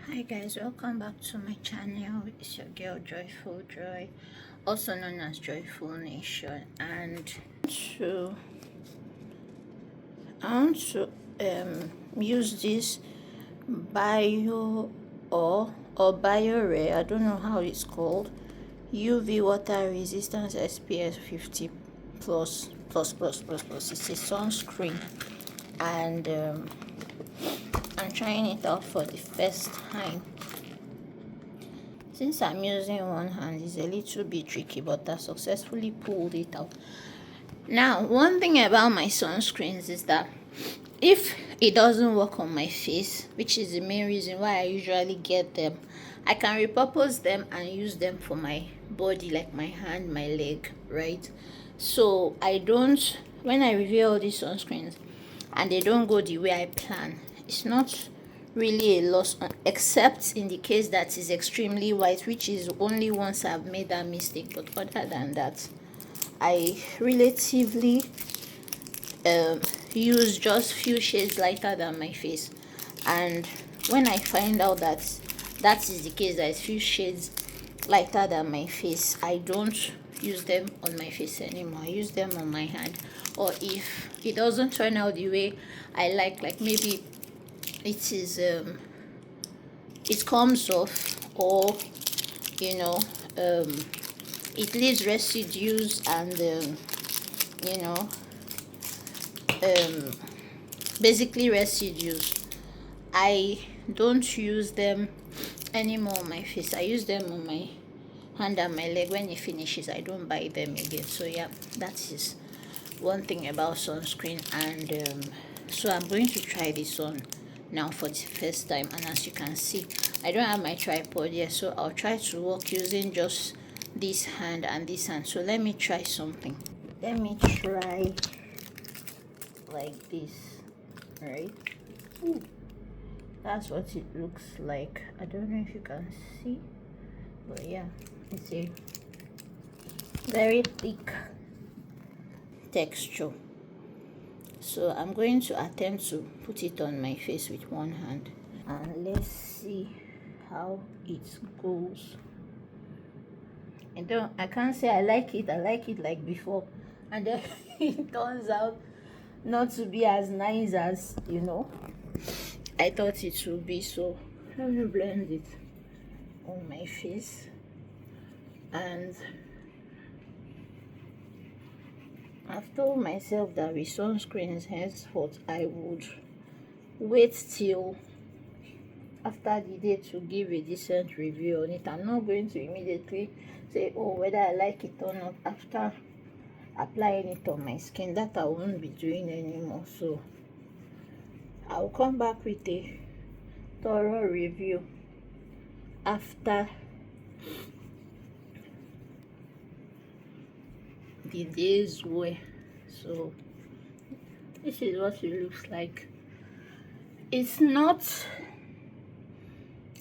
Hi guys, welcome back to my channel. It's your girl Joyful Joy, also known as Joyful Nation, and to I want to use this bio or Biore, I don't know how it's called, UV water resistance SPF 50 plus. It's a sunscreen, and I'm trying it out for the first time. Since I'm using one hand, it's a little bit tricky, but I successfully pulled it out. Now, one thing about my sunscreens is that if it doesn't work on my face, which is the main reason why I usually get them, I can repurpose them and use them for my body, like my hand, my leg, right? So I don't, when I review all these sunscreens and they don't go the way I plan, it's not really a loss, except in the case that is extremely white, which is only once I've made that mistake. But other than that, I relatively use just few shades lighter than my face. And when I find out that that is the case, that is few shades lighter than my face, I don't use them on my face anymore. I use them on my hand. Or if it doesn't turn out the way I like maybe it is it comes off, or you know it leaves residues, and you know basically residues, I don't use them anymore on my face. I use them on my hand and my leg. When it finishes, I don't buy them again. So yeah, that is one thing about sunscreen. And so I'm going to try this on now for the first time. And as you can see, I don't have my tripod yet, so I'll try to work using just this hand and this hand. So let me try something. Let me try like this, right? Ooh, that's what it looks like. I don't know if you can see, but yeah, it's a very thick texture. So I'm going to attempt to put it on my face with one hand, and let's see how it goes. I can't say I like it like before, and then it turns out not to be as nice as I thought it would be. So let me blend it on my face, and I've told myself that with sunscreens henceforth I would wait till after the day to give a decent review on it. I'm not going to immediately say, oh, whether I like it or not after applying it on my skin. That I won't be doing anymore. So I'll come back with a thorough review after the day's wear. So this is what it looks like. It's not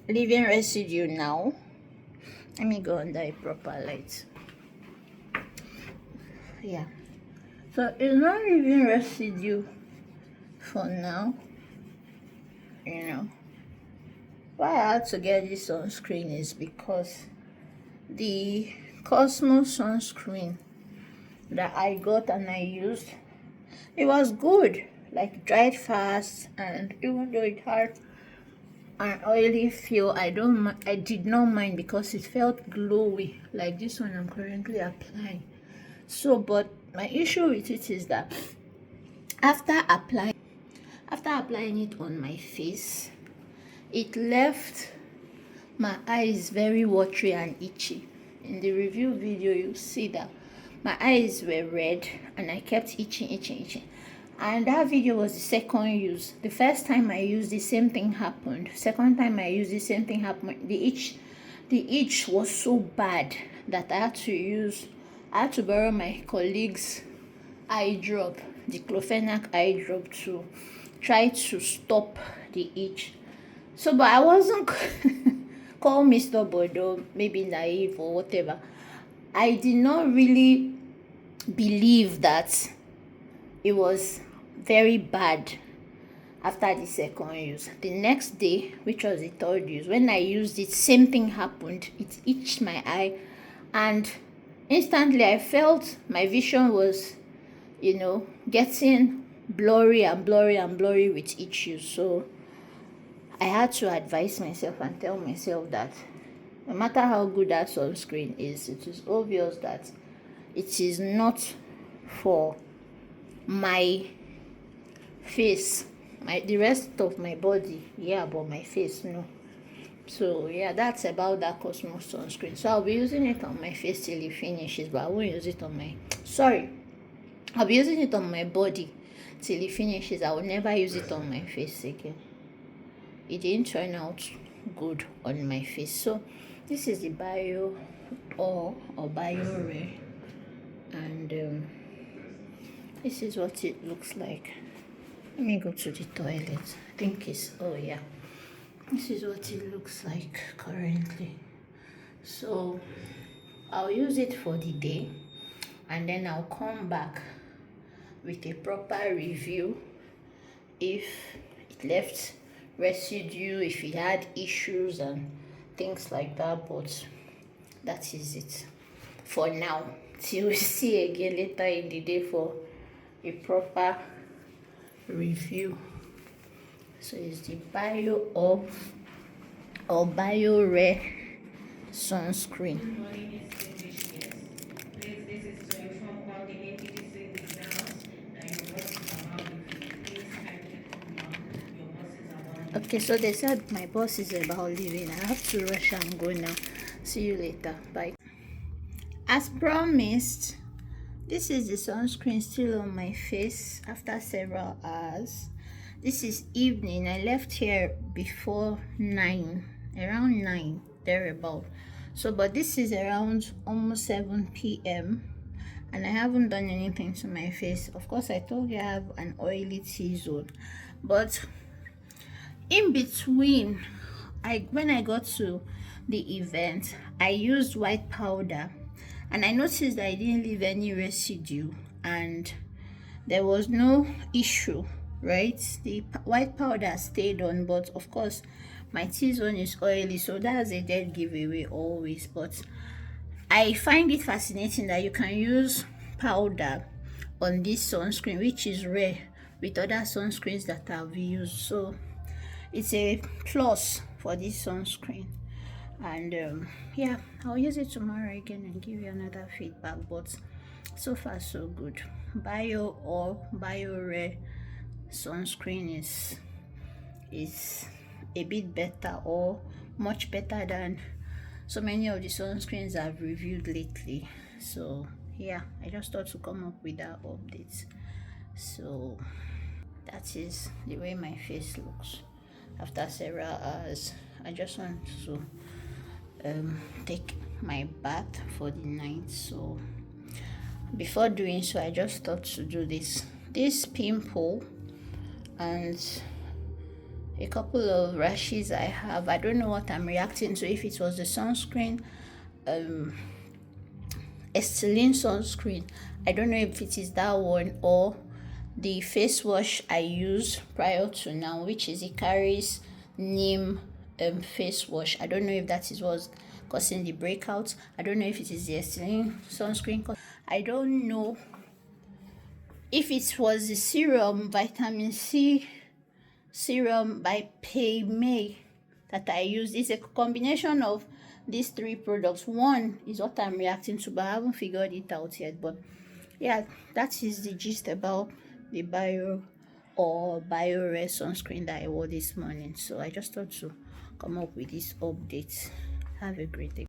leaving residue now. Let me go under a proper light. Yeah, so it's not leaving residue for now. Why I had to get this sunscreen is because the Cosmos sunscreen that I got and I used, it was good, like dried fast, and even though it had an oily feel, I did not mind because it felt glowy like this one I'm currently applying. So but my issue with it is that after applying it on my face, it left my eyes very watery and itchy. In the review video, you see that my eyes were red and I kept itching. And that video was the second use. The first time I used, the same thing happened. Second time I used, the same thing happened. The itch was so bad that I had to borrow my colleague's eye drop, the clofenac eye drop, to try to stop the itch. So but I wasn't call me stubborn or maybe naive or whatever. I did not really believe that it was very bad after the second use. The next day, which was the third use, when I used it, same thing happened. It itched my eye, and instantly I felt my vision was, getting blurry and blurry and blurry with each use. So I had to advise myself and tell myself that no matter how good that sunscreen is, it is obvious that it is not for my face, the rest of my body, yeah, but my face, no. So yeah, that's about that Cosmos sunscreen. So I'll be using it on my face till it finishes, but I won't use it on my, I'll be using it on my body till it finishes. I will never use it on my face again. It didn't turn out good on my face. So this is the Bio or Biore, and this is what it looks like. Let me go to the toilet. I think it's, oh yeah, this is what it looks like currently. So I'll use it for the day, and then I'll come back with a proper review if it left residue, if it had issues and things like that. But that is it for now, till we see again later in the day for a proper review. So it's the Bio or Biore sunscreen. Okay, so they said my boss is about leaving. I have to rush and go now. See you later. Bye. As promised, this is the sunscreen still on my face after several hours. This is evening. I left here before 9, around 9, thereabout. So, but this is around almost 7 p.m. and I haven't done anything to my face. Of course, I told you I have an oily T-zone, but in between, when I got to the event, I used white powder, and I noticed that I didn't leave any residue and there was no issue, right? The white powder stayed on, but of course my T-zone is oily, so that's a dead giveaway always. But I find it fascinating that you can use powder on this sunscreen, which is rare with other sunscreens that I've used. So it's a plus for this sunscreen, and yeah, I'll use it tomorrow again and give you another feedback. But so far so good. Bio or Biore sunscreen is a bit better, or much better than so many of the sunscreens I've reviewed lately. So yeah, I just thought to come up with that update. So that is the way my face looks after several hours. I just want to take my bath for the night. So before doing so, I just thought to do this pimple and a couple of rashes I have. I don't know what I'm reacting to, if it was the sunscreen, Esteline sunscreen. I don't know if it is that one or the face wash I used prior to now, which is Icari's Neem face wash. I don't know if that is what's causing the breakouts. I don't know if it is the Esteline sunscreen. I don't know if it was the serum, vitamin C serum by May that I used. It's a combination of these three products. One is what I'm reacting to, but I haven't figured it out yet. But yeah, that is the gist about the Bio or Biore sunscreen that I wore this morning. So I just thought to come up with this update. Have a great day.